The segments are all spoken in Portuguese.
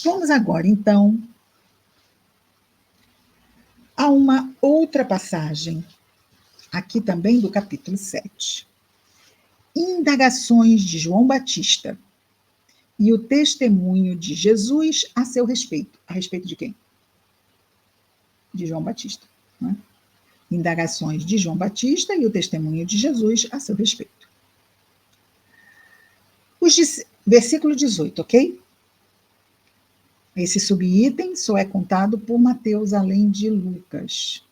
Vamos agora, então, a uma outra passagem, aqui também do capítulo 7. Indagações de João Batista e o testemunho de Jesus a seu respeito. A respeito de quem? De João Batista. Né? Indagações de João Batista e o testemunho de Jesus a seu respeito. Versículo 18, ok? Esse subitem só é contado por Mateus, além de Lucas.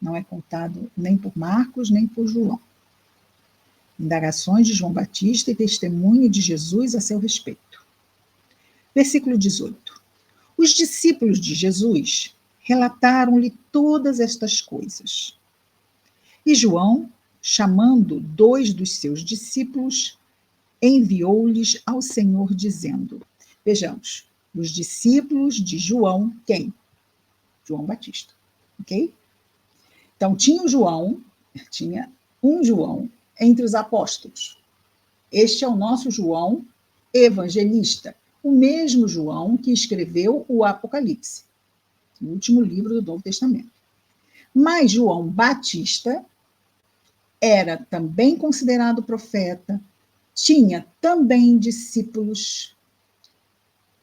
Não é contado nem por Marcos, nem por João. Indagações de João Batista e testemunho de Jesus a seu respeito. Versículo 18. Os discípulos de Jesus relataram-lhe todas estas coisas. E João, chamando 2 dos seus discípulos, enviou-lhes ao Senhor, dizendo: vejamos, os discípulos de João, quem? João Batista, ok? Então, tinha um João entre os apóstolos. Este é o nosso João evangelista, o mesmo João que escreveu o Apocalipse, o último livro do Novo Testamento. Mas João Batista era também considerado profeta, tinha também discípulos,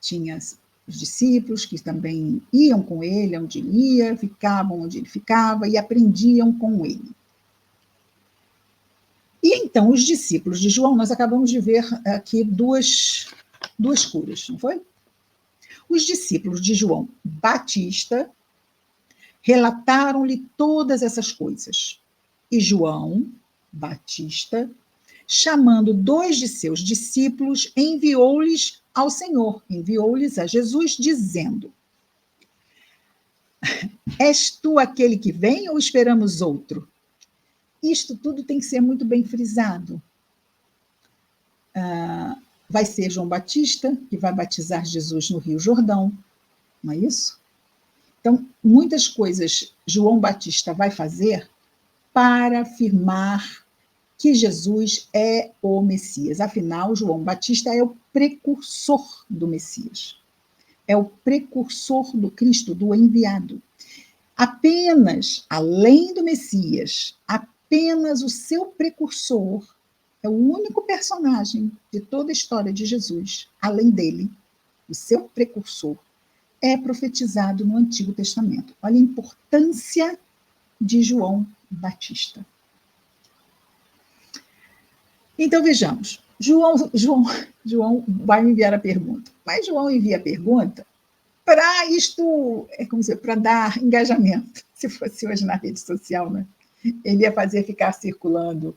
tinha os discípulos que também iam com ele onde ele ia, ficavam onde ele ficava e aprendiam com ele. E então os discípulos de João, nós acabamos de ver aqui duas curas, não foi? Os discípulos de João Batista relataram-lhe todas essas coisas. E João Batista, chamando 2 de seus discípulos, enviou-lhes ao Senhor, enviou-lhes a Jesus, dizendo: és tu aquele que vem ou esperamos outro? Isto tudo tem que ser muito bem frisado. Vai ser João Batista que vai batizar Jesus no Rio Jordão, não é isso? Então, muitas coisas João Batista vai fazer para afirmar que Jesus é o Messias. Afinal, João Batista é o precursor do Messias. É o precursor do Cristo, do enviado. Apenas, além do Messias, apenas o seu precursor é o único personagem de toda a história de Jesus, além dele, o seu precursor, é profetizado no Antigo Testamento. Olha a importância de João Batista. Então, vejamos. João vai me enviar a pergunta. Mas João envia a pergunta para isto, para dar engajamento. Se fosse hoje na rede social, né? Ele ia fazer ficar circulando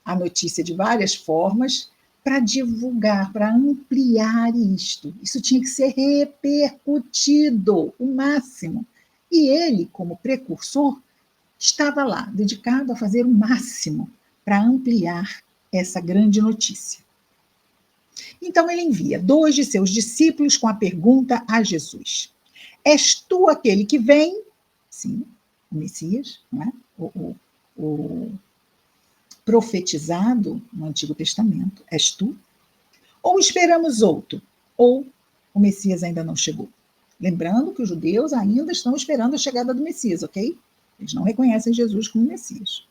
a notícia de várias formas para divulgar, para ampliar isto. Isso tinha que ser repercutido o máximo. E ele, como precursor, estava lá, dedicado a fazer o máximo para ampliar essa grande notícia. Então ele envia 2 de seus discípulos com a pergunta a Jesus: és tu aquele que vem? Sim, o Messias, não é? O profetizado no Antigo Testamento, és tu? Ou esperamos outro? Ou o Messias ainda não chegou? Lembrando que os judeus ainda estão esperando a chegada do Messias, ok? Eles não reconhecem Jesus como Messias.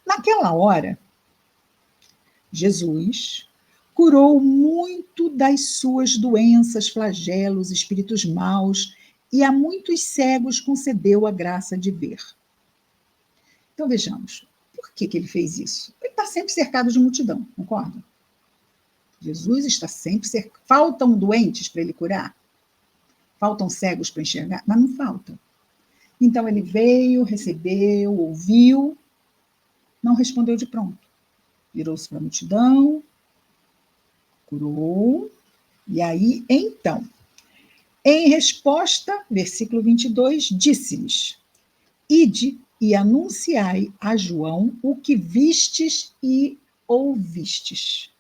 Naquela hora, Jesus curou muito das suas doenças, flagelos, espíritos maus, e a muitos cegos concedeu a graça de ver. Então vejamos, por que ele fez isso? Ele está sempre cercado de multidão, concorda? Jesus está sempre cercado. Faltam doentes para ele curar? Faltam cegos para enxergar? Mas não faltam. Então ele veio, recebeu, ouviu, não respondeu de pronto. Virou-se para a multidão, curou, e aí, então, em resposta, versículo 22, disse-lhes: ide e anunciai a João o que vistes e ouvistes.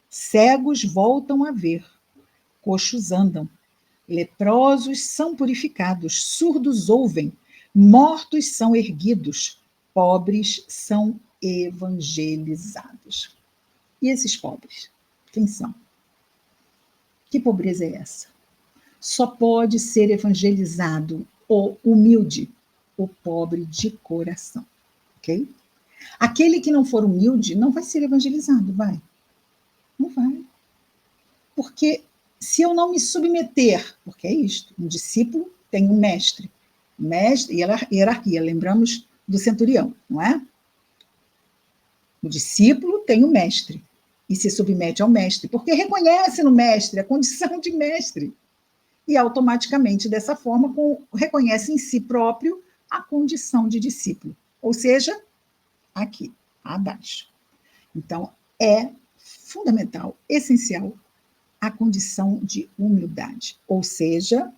Cegos voltam a ver, coxos andam, leprosos são purificados, surdos ouvem, mortos são erguidos, pobres são evangelizados. E esses pobres, quem são? Que pobreza é essa? Só pode ser evangelizado o humilde, o pobre de coração, ok? Aquele que não for humilde não vai ser evangelizado, vai? Não vai. Porque se eu não me submeter, porque é isto, um discípulo tem um mestre, mestre e hierarquia, lembramos do centurião, não é? O discípulo tem o mestre e se submete ao mestre, porque reconhece no mestre a condição de mestre. E automaticamente, dessa forma, reconhece em si próprio a condição de discípulo. Ou seja, aqui, abaixo. Então, é fundamental, essencial, a condição de humildade. Ou seja,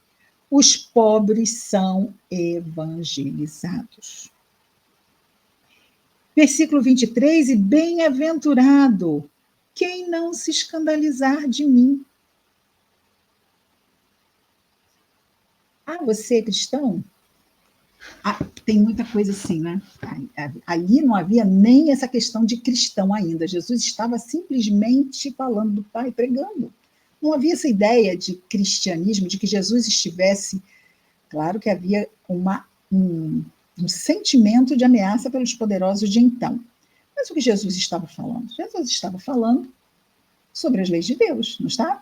os pobres são evangelizados. Versículo 23, e bem-aventurado quem não se escandalizar de mim. Ah, você é cristão? Tem muita coisa assim, né? Ali não havia nem essa questão de cristão ainda. Jesus estava simplesmente falando do Pai, pregando. Não havia essa ideia de cristianismo, de que Jesus estivesse. Claro que havia um sentimento de ameaça pelos poderosos de então. Mas o que Jesus estava falando? Jesus estava falando sobre as leis de Deus, não está?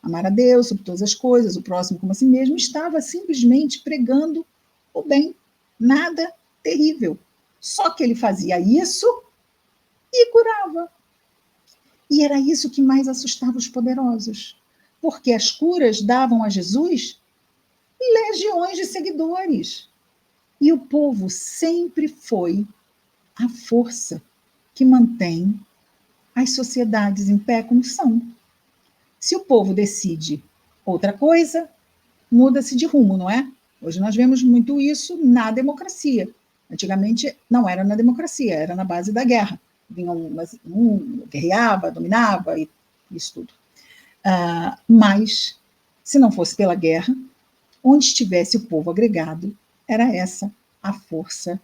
Amar a Deus sobre todas as coisas, o próximo como a si mesmo, estava simplesmente pregando o bem, nada terrível. Só que ele fazia isso e curava. E era isso que mais assustava os poderosos, porque as curas davam a Jesus legiões de seguidores. E o povo sempre foi a força que mantém as sociedades em pé como são. Se o povo decide outra coisa, muda-se de rumo, não é? Hoje nós vemos muito isso na democracia. Antigamente não era na democracia, era na base da guerra. Vinha guerreava, dominava e isso tudo. Mas, se não fosse pela guerra, onde estivesse o povo agregado, era essa a força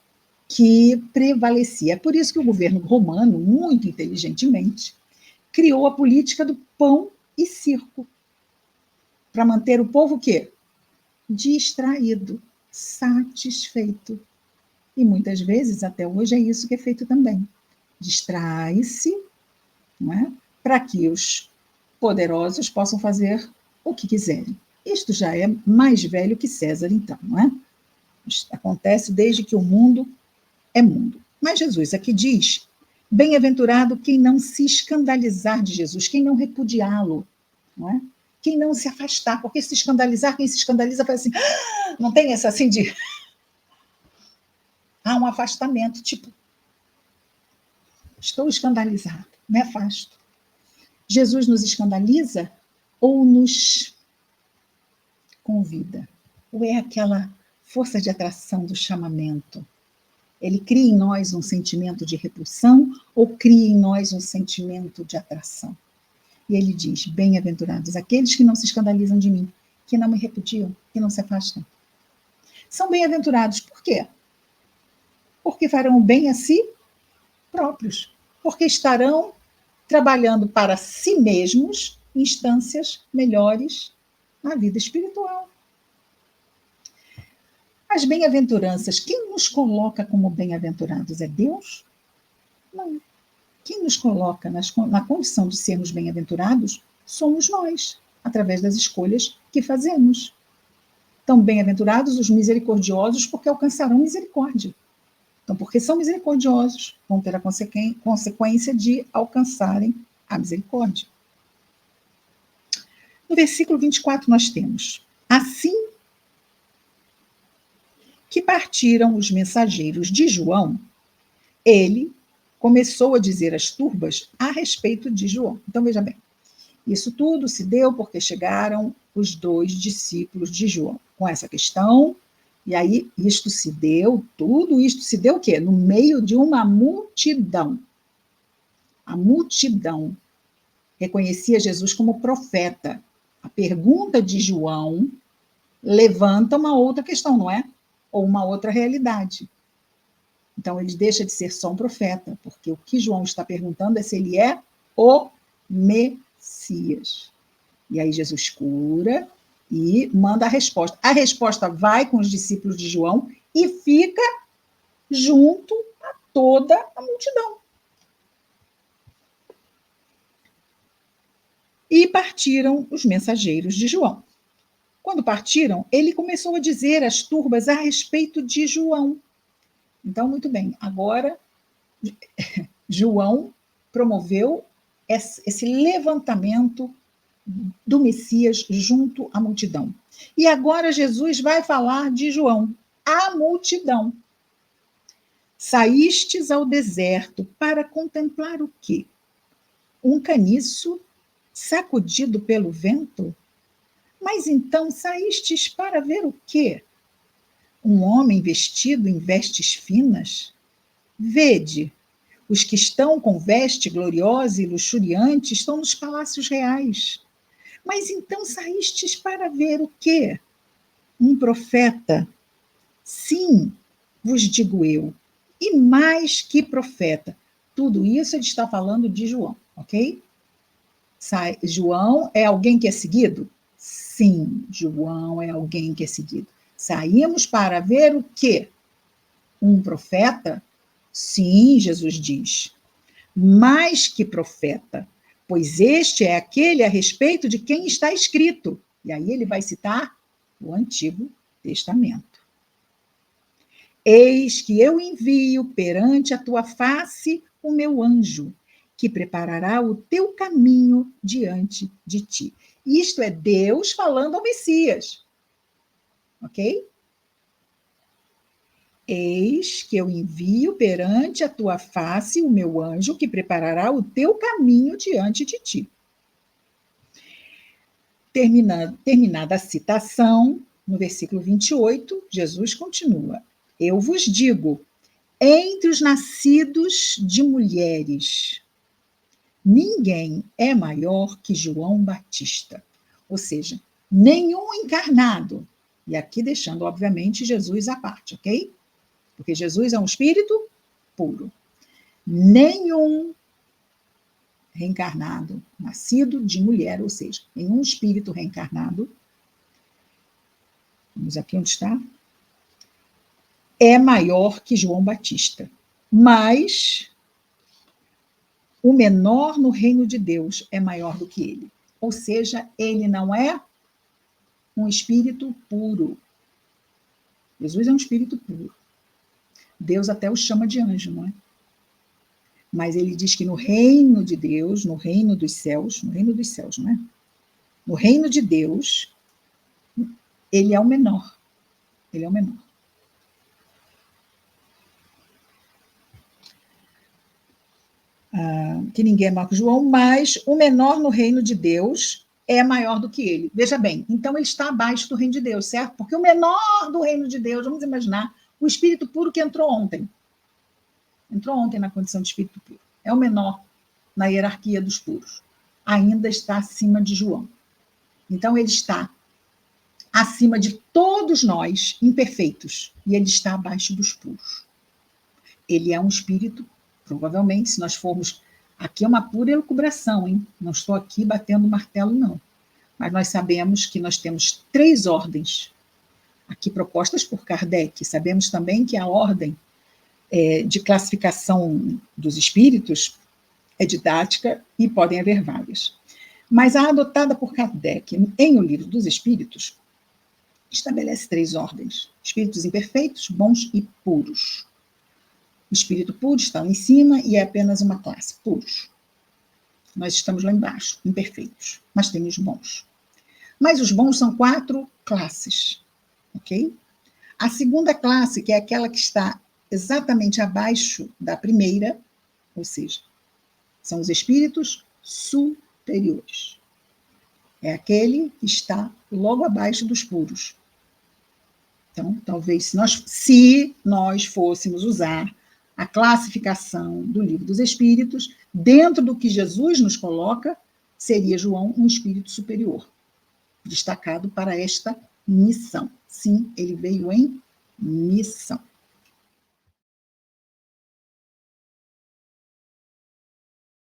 que prevalecia. É por isso que o governo romano, muito inteligentemente, criou a política do pão e circo, para manter o povo o quê? Distraído, satisfeito. E muitas vezes, até hoje, é isso que é feito também. Distrai-se, não é? Para que os poderosos possam fazer o que quiserem. Isto já é mais velho que César, então, não é? Isto acontece desde que o mundo é mundo. Mas Jesus aqui diz: bem-aventurado quem não se escandalizar de Jesus, quem não repudiá-lo, não é? Quem não se afastar, porque se escandalizar, quem se escandaliza faz assim, não tem essa assim de. Há um afastamento, tipo, estou escandalizado, me afasto. Jesus nos escandaliza ou nos convida? Ou é aquela força de atração do chamamento? Ele cria em nós um sentimento de repulsão ou cria em nós um sentimento de atração? E ele diz: bem-aventurados aqueles que não se escandalizam de mim, que não me repudiam, que não se afastam. São bem-aventurados por quê? Porque farão o bem a si próprios, porque estarão trabalhando para si mesmos instâncias melhores na vida espiritual. As bem-aventuranças, quem nos coloca como bem-aventurados é Deus? Não. Quem nos coloca na condição de sermos bem-aventurados somos nós, através das escolhas que fazemos. Então, bem-aventurados os misericordiosos, porque alcançarão misericórdia. Então, porque são misericordiosos, vão ter a consequência de alcançarem a misericórdia. No versículo 24, nós temos: assim que partiram os mensageiros de João, ele começou a dizer às turbas a respeito de João. Então, veja bem, isso tudo se deu porque chegaram os 2 discípulos de João com essa questão, e aí tudo isto se deu o quê? No meio de uma multidão. A multidão reconhecia Jesus como profeta. A pergunta de João levanta uma outra questão, não é? Ou uma outra realidade. Então, ele deixa de ser só um profeta, porque o que João está perguntando é se ele é o Messias. E aí Jesus cura e manda a resposta. A resposta vai com os discípulos de João e fica junto a toda a multidão. E partiram os mensageiros de João. Quando partiram, ele começou a dizer às turbas a respeito de João. Então, muito bem, agora João promoveu esse levantamento do Messias junto à multidão. E agora Jesus vai falar de João, à multidão. Saístes ao deserto para contemplar o quê? Um caniço sacudido pelo vento? Mas então saístes para ver o quê? Um homem vestido em vestes finas? Vede, os que estão com veste gloriosa e luxuriante estão nos palácios reais. Mas então saístes para ver o quê? Um profeta? Sim, vos digo eu, e mais que profeta. Tudo isso ele está falando de João, ok? João é alguém que é seguido? Sim, João é alguém que é seguido. Saímos para ver o quê? Um profeta? Sim, Jesus diz. Mais que profeta, pois este é aquele a respeito de quem está escrito. E aí ele vai citar o Antigo Testamento. Eis que eu envio perante a tua face o meu anjo, que preparará o teu caminho diante de ti. Isto é Deus falando ao Messias. Ok? Eis que eu envio perante a tua face o meu anjo, que preparará o teu caminho diante de ti. Terminada a citação, no versículo 28, Jesus continua: Eu vos digo, entre os nascidos de mulheres, ninguém é maior que João Batista. Ou seja, nenhum encarnado. E aqui deixando, obviamente, Jesus à parte, ok? Porque Jesus é um espírito puro. Nenhum reencarnado, nascido de mulher, ou seja, nenhum espírito reencarnado, vamos aqui onde está, é maior que João Batista. Mas o menor no reino de Deus é maior do que ele. Ou seja, ele não é um espírito puro. Jesus é um espírito puro. Deus até o chama de anjo, não é? Mas ele diz que no reino de Deus, no reino dos céus, não é? No reino de Deus, ele é o menor. Ele é o menor. Que ninguém é maior que João, mas o menor no reino de Deus é maior do que ele. Veja bem, então ele está abaixo do reino de Deus, certo? Porque o menor do reino de Deus, vamos imaginar, o espírito puro que entrou ontem na condição de espírito puro, é o menor na hierarquia dos puros, ainda está acima de João. Então ele está acima de todos nós imperfeitos e ele está abaixo dos puros. Ele é um espírito, provavelmente, se nós formos... Aqui é uma pura elucubração, hein? Não estou aqui batendo martelo, não. Mas nós sabemos que nós temos 3 ordens aqui propostas por Kardec. Sabemos também que a ordem de classificação dos espíritos é didática e podem haver várias. Mas a adotada por Kardec em O Livro dos Espíritos estabelece 3 ordens: espíritos imperfeitos, bons e puros. O espírito puro está lá em cima e é apenas uma classe, puros. Nós estamos lá embaixo, imperfeitos, mas tem os bons. Mas os bons são 4 classes, ok? A segunda classe, que é aquela que está exatamente abaixo da primeira, ou seja, são os espíritos superiores. É aquele que está logo abaixo dos puros. Então, talvez, se nós fôssemos usar a classificação do Livro dos Espíritos, dentro do que Jesus nos coloca, seria João um espírito superior, destacado para esta missão. Sim, ele veio em missão.